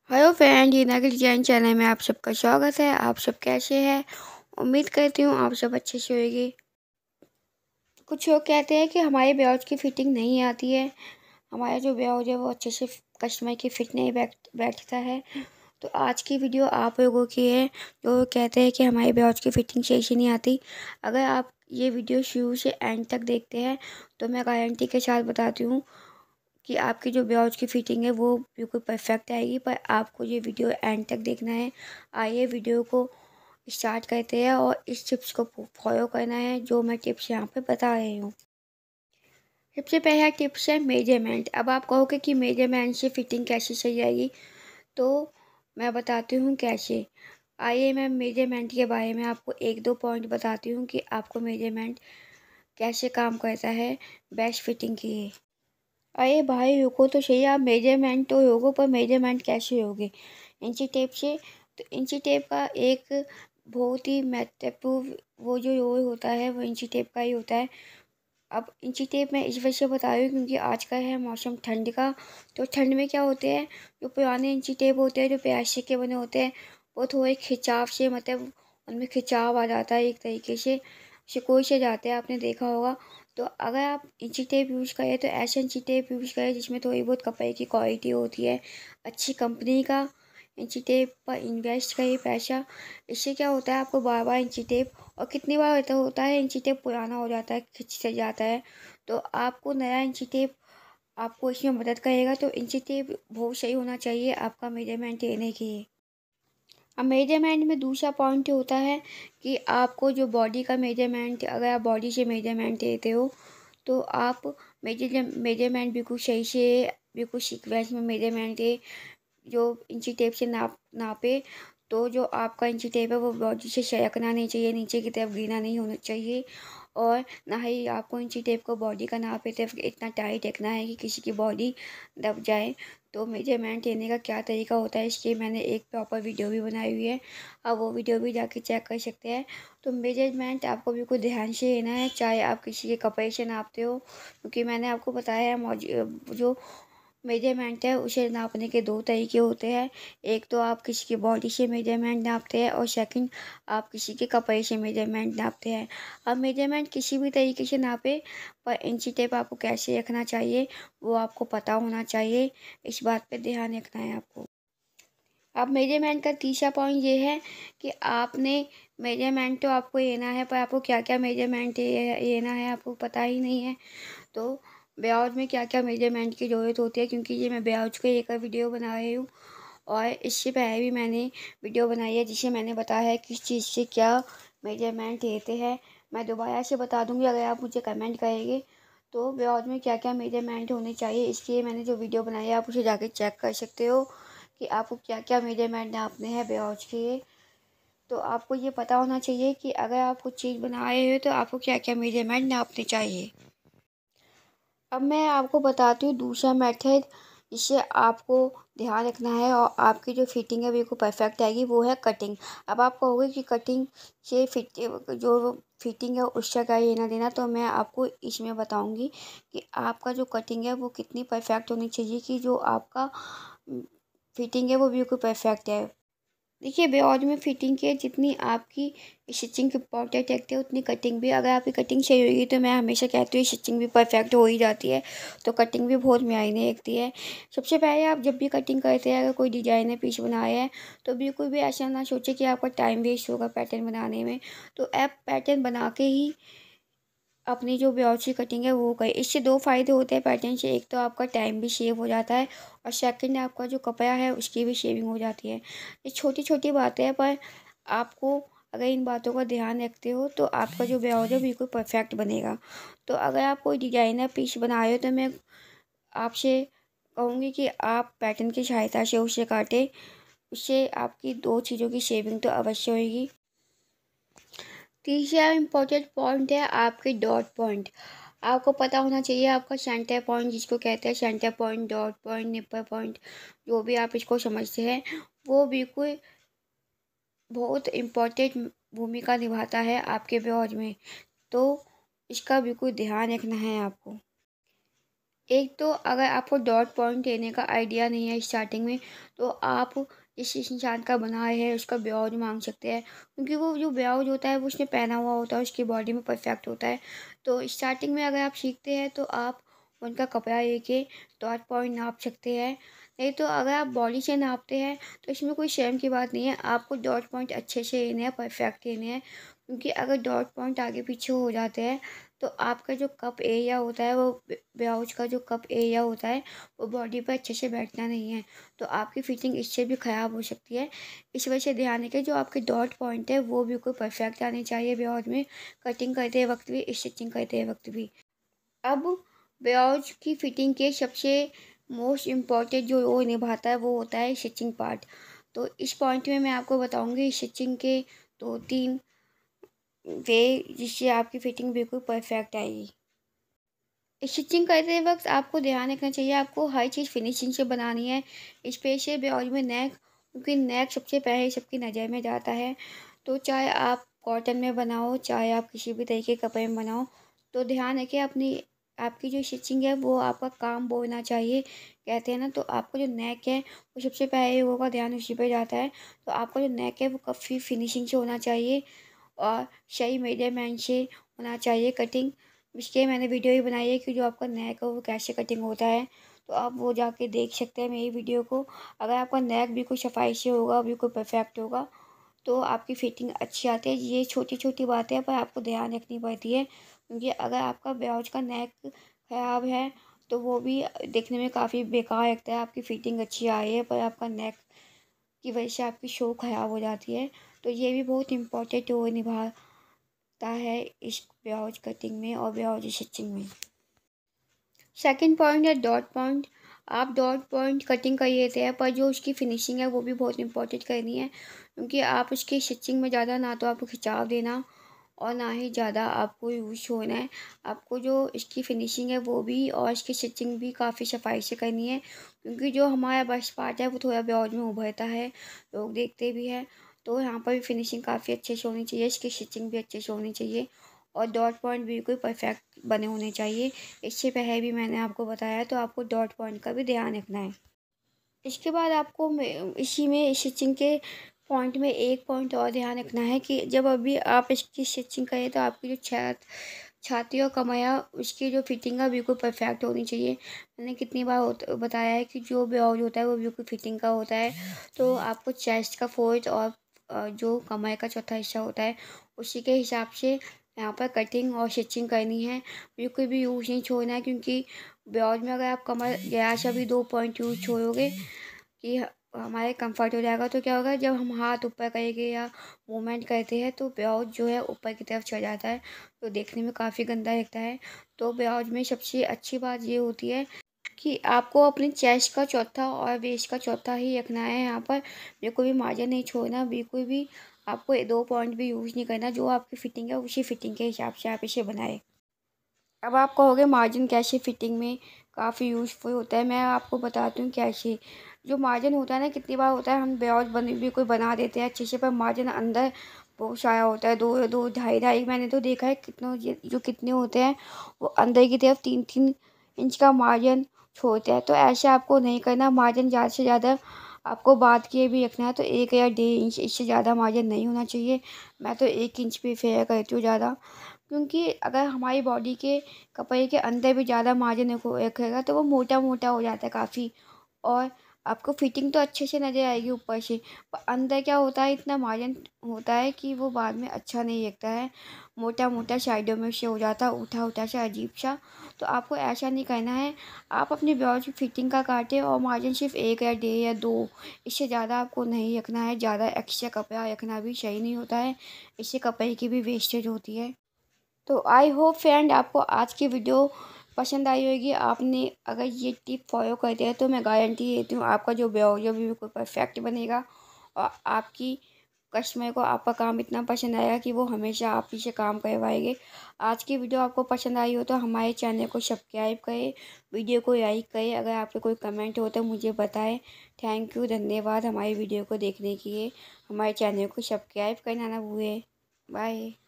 Hello friend, हीना के design channel में आप सबका स्वागत है। आप सब कैसे हैं? उम्मीद करती हूँ आप सब अच्छे से होंगे। कुछ लोग कहते हैं कि हमारे ब्लाउज की फिटिंग नहीं आती है, हमारा जो ब्लाउज है वो अच्छे से कस्टमर की फिट नहीं बैठता है। तो आज की वीडियो आप लोगों की है जो कहते हैं कि हमारे ब्लाउज की फिटिंग सही से नहीं आती। अगर आप ये वीडियो शुरू से एंड तक देखते हैं तो मैं गारंटी के साथ बताती हूँ कि आपकी जो ब्लाउज की फिटिंग है वो बिल्कुल परफेक्ट आएगी। पर आपको ये वीडियो एंड तक देखना है। आइए वीडियो को स्टार्ट करते हैं और इस टिप्स को फॉलो करना है जो मैं टिप्स यहाँ पे बता रही हूँ। सबसे पहला टिप्स है मेजरमेंट। अब आप कहोगे कि मेजरमेंट से फिटिंग कैसे सही आएगी, तो मैं बताती हूँ कैसे। आइए मैं मेजरमेंट के बारे में आपको एक दो पॉइंट बताती हूँ कि आपको मेजरमेंट कैसे काम करता है बेस्ट फिटिंग के लिए। अरे भाई रुको तो सही, आप मेजरमेंट तो होगो पर मेजरमेंट कैसे होगे? इंची टेप से। तो इंची टेप का एक बहुत ही महत्वपूर्ण वो जो रोल होता है वो इंची टेप का ही होता है। अब इंची टेप मैं इस वजह से बता रही हूँ क्योंकि आज का है मौसम ठंड का। तो ठंड में क्या होते हैं, जो पुराने इंची टेप होते हैं जो प्लास्टिक के बने होते हैं वो थोड़े खिंचाव से, मतलब उनमें खिंचाव आ जाता है, एक तरीके से सिकोड़ से जाते हैं, आपने देखा होगा। तो अगर आप इंची टेप यूज़ करें तो ऐसे इंची टेप यूज़ करें जिसमें थोड़ी बहुत कपड़े की क्वालिटी होती है, अच्छी कंपनी का इंची टेप पर इन्वेस्ट करिए पैसा। इससे क्या होता है, आपको बार बार इंची टेप, और कितनी बार होता है इंची टेप पुराना हो जाता है, खिंच से जाता है, तो आपको नया इंची टेप आपको इसमें मदद करेगा। तो इंची टेप बहुत सही होना चाहिए आपका मेजरमेंट लेने के लिए। अब मेजरमेंट में दूसरा पॉइंट होता है कि आपको जो बॉडी का मेजरमेंट, अगर आप बॉडी से मेजरमेंट लेते हो तो आप मेजरमेंट बिल्कुल सही से, बिल्कुल सीक्वेंस में मेजरमेंट है, जो इंची टेप से नापे। तो जो आपका इंची टेप है वो बॉडी से सरकना नहीं चाहिए, नीचे की तरफ गिरना नहीं होना चाहिए। और ना ही आपको इंची टेप को बॉडी का नापे तो इतना टाइट रखना है कि किसी की बॉडी दब जाए। तो मेजरमेंट लेने का क्या तरीका होता है इसकी मैंने एक प्रॉपर वीडियो भी बनाई हुई है, आप वो वीडियो भी जाके चेक कर सकते हैं। तो मेजरमेंट आपको बिल्कुल ध्यान से लेना है, चाहे आप किसी के कपड़े से नापते हो, क्योंकि मैंने आपको बताया है जो मेजरमेंट है उसे नापने के दो तरीके होते हैं। एक तो आप किसी की बॉडी से मेजरमेंट नापते हैं और सेकंड आप किसी के कपड़े से मेजरमेंट नापते हैं। अब मेजरमेंट किसी भी तरीके से नापे, पर इंची टेप आपको कैसे रखना चाहिए वो आपको पता होना चाहिए। इस बात पे ध्यान रखना है आपको। अब मेजरमेंट का तीसरा पॉइंट ये है कि आपने मेजरमेंट तो आपको लेना है, पर आपको क्या क्या मेजरमेंट लेना है आपको पता ही नहीं है। तो ब्लाउज में क्या क्या मेजरमेंट की ज़रूरत होती है, क्योंकि ये मैं ब्लाउज को लेकर वीडियो बना रही हूँ और इससे पहले भी मैंने वीडियो बनाई है जिसे मैंने बताया है किस चीज़ से क्या मेजरमेंट लेते हैं। मैं दोबारा से बता दूँगी अगर आप मुझे कमेंट करेंगे। तो ब्लाउज में क्या क्या मेजरमेंट होने चाहिए इसके लिए मैंने जो वीडियो बनाई है आप उसे जाके चेक कर सकते हो कि आपको क्या क्या मेजरमेंट नापने हैं ब्लाउज के लिए। तो आपको ये पता होना चाहिए कि अगर आप कुछ चीज़ बना रहे हो तो आपको क्या क्या मेजरमेंट नापने चाहिए। अब मैं आपको बताती हूँ दूसरा मेथड जिससे आपको ध्यान रखना है और आपकी जो फिटिंग है बिल्कुल परफेक्ट आएगी, वो है कटिंग। अब आप कहोगे कि कटिंग से जो फिटिंग है उसका क्या लेना देना, तो मैं आपको इसमें बताऊंगी कि आपका जो कटिंग है वो कितनी परफेक्ट होनी चाहिए कि जो आपका फिटिंग है वो बिल्कुल परफेक्ट है। देखिए ब्लाउज में फिटिंग के जितनी आपकी स्टिचिंग इम्पोर्टेंट रखते हैं उतनी कटिंग भी, अगर आपकी कटिंग सही होगी तो मैं हमेशा कहती हूँ स्टिचिंग भी परफेक्ट हो ही जाती है। तो कटिंग भी बहुत मायने रखती है। सबसे पहले आप जब भी कटिंग करते हैं, अगर कोई डिजाइनर पीस बनाया है तो बिल्कुल भी ऐसा ना सोचे कि आपका टाइम वेस्ट होगा पैटर्न बनाने में। तो आप पैटर्न बना के ही अपनी जो ब्लाउज की कटिंग है वो करें। इससे दो फायदे होते हैं पैटर्न से, एक तो आपका टाइम भी सेव हो जाता है और सेकंड आपका जो कपड़ा है उसकी भी शेविंग हो जाती है। ये छोटी छोटी बातें हैं, पर आपको अगर इन बातों का ध्यान रखते हो तो आपका जो ब्लाउज है बिल्कुल परफेक्ट बनेगा। तो अगर आप कोई डिजाइनर पीस बना रहे हो तो मैं आपसे कहूँगी कि आप पैटर्न की सहायता से उसे काटें। उससे आपकी दो चीज़ों की शेविंग तो अवश्य होगी। तीसरा इम्पोर्टेंट पॉइंट है आपके डॉट पॉइंट। आपको पता होना चाहिए आपका सेंटर पॉइंट, जिसको कहते हैं centre point, dot point, nipper point, जो भी आप इसको समझते हैं, वो बिल्कुल बहुत इम्पोर्टेंट भूमिका निभाता है आपके ब्लाउज में। तो इसका बिल्कुल ध्यान रखना है आपको। एक तो अगर आपको डॉट पॉइंट लेने का आइडिया नहीं है स्टार्टिंग में, तो आप जिस इंसान का बनाया है उसका ब्लाउज मांग सकते हैं, क्योंकि वो जो ब्लाउज होता है वो उसने पहना हुआ होता है, उसकी बॉडी में परफेक्ट होता है। तो स्टार्टिंग में अगर आप सीखते हैं तो आप उनका कपड़ा लेके डॉट पॉइंट नाप सकते हैं। नहीं तो अगर आप बॉडी से नापते हैं तो इसमें कोई शर्म की बात नहीं है, आपको डॉट पॉइंट अच्छे से लेने हैं, परफेक्ट लेने हैं। क्योंकि अगर डॉट पॉइंट आगे पीछे हो जाते हैं तो आपका जो कप एरिया होता है, वो ब्लाउज का जो कप एरिया होता है वो बॉडी पर अच्छे से बैठना नहीं है, तो आपकी फिटिंग इससे भी ख़राब हो सकती है। इस वजह से ध्यान रखें जो आपके डॉट पॉइंट है वो बिल्कुल परफेक्ट आने चाहिए ब्लाउज में, कटिंग करते वक्त भी, स्टिचिंग करते वक्त भी। अब ब्लाउज की फिटिंग के सबसे मोस्ट इम्पॉर्टेंट जो रोल निभाता है वो होता है स्टिचिंग पार्ट। तो इस पॉइंट में मैं आपको बताऊंगी स्टिचिंग के 2-3 वे जिससे आपकी फिटिंग बिल्कुल परफेक्ट आएगी। स्टिचिंग करते वक्त आपको ध्यान रखना चाहिए, आपको हर चीज़ फिनिशिंग से बनानी है। स्पेशल ब्लाउज में नेक, क्योंकि नेक सबसे पहले सबकी नज़र में जाता है। तो चाहे आप कॉटन में बनाओ, चाहे आप किसी भी तरीके के कपड़े में बनाओ, तो ध्यान रखें अपनी आपकी जो स्टिचिंग है वो आपका काम बोलना चाहिए, कहते हैं ना। तो आपका जो नेक है वो सबसे पहले होगा, ध्यान उसी पर जाता है। तो आपका जो नेक है वो काफ़ी फिनिशिंग से होना चाहिए और सही मेजरमेंट से होना चाहिए कटिंग। इसलिए मैंने वीडियो ही बनाई है कि जो आपका नेक है वो कैसे कटिंग होता है, तो आप वो जाके देख सकते हैं मेरी वीडियो को। अगर आपका नेक बिल्कुल सफाई से होगा, बिल्कुल परफेक्ट होगा, तो आपकी फिटिंग अच्छी आती है। ये छोटी छोटी बातें हैं पर आपको ध्यान रखनी पड़ती है, क्योंकि अगर आपका ब्लाउज का नेक ख़राब है तो वो भी देखने में काफ़ी बेकार लगता है। आपकी फिटिंग अच्छी आई है पर आपका नेक की वजह से आपकी शो ख़राब हो जाती है। तो ये भी बहुत इम्पोर्टेंट रोल निभाता है इस ब्लाउज कटिंग में और ब्लाउज स्टिचिंग में। सेकंड पॉइंट है डॉट पॉइंट। आप डॉट पॉइंट कटिंग कर लेते हैं पर जो उसकी फिनिशिंग है वो भी बहुत इंपॉर्टेंट करनी है, क्योंकि आप उसकी स्टिचिंग में ज़्यादा ना तो आपको खिंचाव देना और ना ही ज़्यादा आपको यूज होना है। आपको जो इसकी फिनिशिंग है वो भी और इसकी स्टिचिंग भी काफ़ी सफाई से करनी है, क्योंकि जो हमारा बस्ट पार्ट है वो थोड़ा ब्लाउज में उभरता है, लोग देखते भी हैं। तो यहाँ पर भी फिनिशिंग काफ़ी अच्छे से होनी चाहिए, इसकी स्टिचिंग भी अच्छे से होनी चाहिए और डॉट पॉइंट बिल्कुल परफेक्ट बने होने चाहिए। इससे पहले भी मैंने आपको बताया, तो आपको डॉट पॉइंट का भी ध्यान रखना है। इसके बाद आपको इसी में स्टिचिंग के पॉइंट में एक पॉइंट और ध्यान रखना है कि जब अभी आप इसकी स्टिचिंग करें तो आपकी जो छाती और कमैया उसकी जो फिटिंग है बिल्कुल परफेक्ट होनी चाहिए। मैंने कितनी बार बताया है कि जो ब्लाउज होता है वो बिल्कुल फिटिंग का होता है। तो आपको चेस्ट का फोल्ड और जो कमर का चौथा हिस्सा होता है उसी के हिसाब से यहाँ पर कटिंग और स्टिचिंग करनी है। बिल्कुल भी यूज नहीं छोड़ना है, क्योंकि ब्लाउज में अगर आप कमर गया से भी 2 पॉइंट यूज छोड़ोगे कि हमारे कंफर्ट हो जाएगा, तो क्या होगा जब हम हाथ ऊपर करेंगे या मूवमेंट करते हैं तो ब्लाउज जो है ऊपर की तरफ चला जाता है, तो देखने में काफ़ी गंदा लगता है। तो ब्लाउज में सबसे अच्छी बात ये होती है कि आपको अपनी चेस्ट का चौथा और वेस्ट का चौथा ही रखना है। यहाँ पर बिल्कुल भी मार्जिन नहीं छोड़ना, बिल्कुल भी आपको 2 पॉइंट भी यूज़ नहीं करना। जो आपकी फिटिंग है उसी फिटिंग के हिसाब से आप इसे बनाए। अब आप कहोगे मार्जिन कैसे फिटिंग में काफ़ी यूज़फुल होता है, मैं आपको बताती हूँ कैसे। जो मार्जिन होता है ना, कितनी बार होता है हम ब्लाउज बने भी कोई बना देते हैं अच्छे से पर मार्जिन अंदर बहुत सारा होता है, 2-2 ढाई-ढाई, मैंने तो देखा है कितनों जो कितने होते हैं वो अंदर की तरफ 3-3 इंच का मार्जिन छोड़ते हैं। तो ऐसे आपको नहीं करना, मार्जिन ज़्यादा से ज़्यादा आपको बात किए भी रखना है तो 1 या 1.5 इंच, इससे ज़्यादा मार्जिन नहीं होना चाहिए। मैं तो 1 इंच प्रेफर करती हूँ ज़्यादा, क्योंकि अगर हमारी बॉडी के कपड़े के अंदर भी ज़्यादा मार्जिन रखेगा तो वो मोटा मोटा हो जाता है काफ़ी, और आपको फिटिंग तो अच्छे से नज़र आएगी ऊपर से, पर अंदर क्या होता है इतना मार्जिन होता है कि वो बाद में अच्छा नहीं लगता है, मोटा मोटा साइडों में से हो जाता है, उठा उठा सा अजीब सा। तो आपको ऐसा नहीं करना है। आप अपनी ब्लाउज की फिटिंग का काटें और मार्जिन सिर्फ 1 या 1.5 या 2, इससे ज़्यादा आपको नहीं रखना है। ज़्यादा एक्स्ट्रा कपड़ा रखना भी सही नहीं होता है, इससे कपड़े की भी वेस्टेज होती है। तो आई होप फ्रेंड आपको आज की वीडियो पसंद आई होगी। आपने अगर ये टिप फॉलो करते हैं तो मैं गारंटी देती हूँ आपका जो ब्लाउज है बिल्कुल परफेक्ट बनेगा और आपकी कस्टमर को आपका काम इतना पसंद आएगा कि वो हमेशा आप ही से काम करवाएंगे। आज की वीडियो आपको पसंद आई हो तो हमारे चैनल को सब्सक्राइब करें, वीडियो को लाइक करें, अगर आपके कोई कमेंट हो तो मुझे बताएं। थैंक यू, धन्यवाद हमारी वीडियो को देखने के लिए। हमारे चैनल को सब्सक्राइब करना ना भूलें। बाय।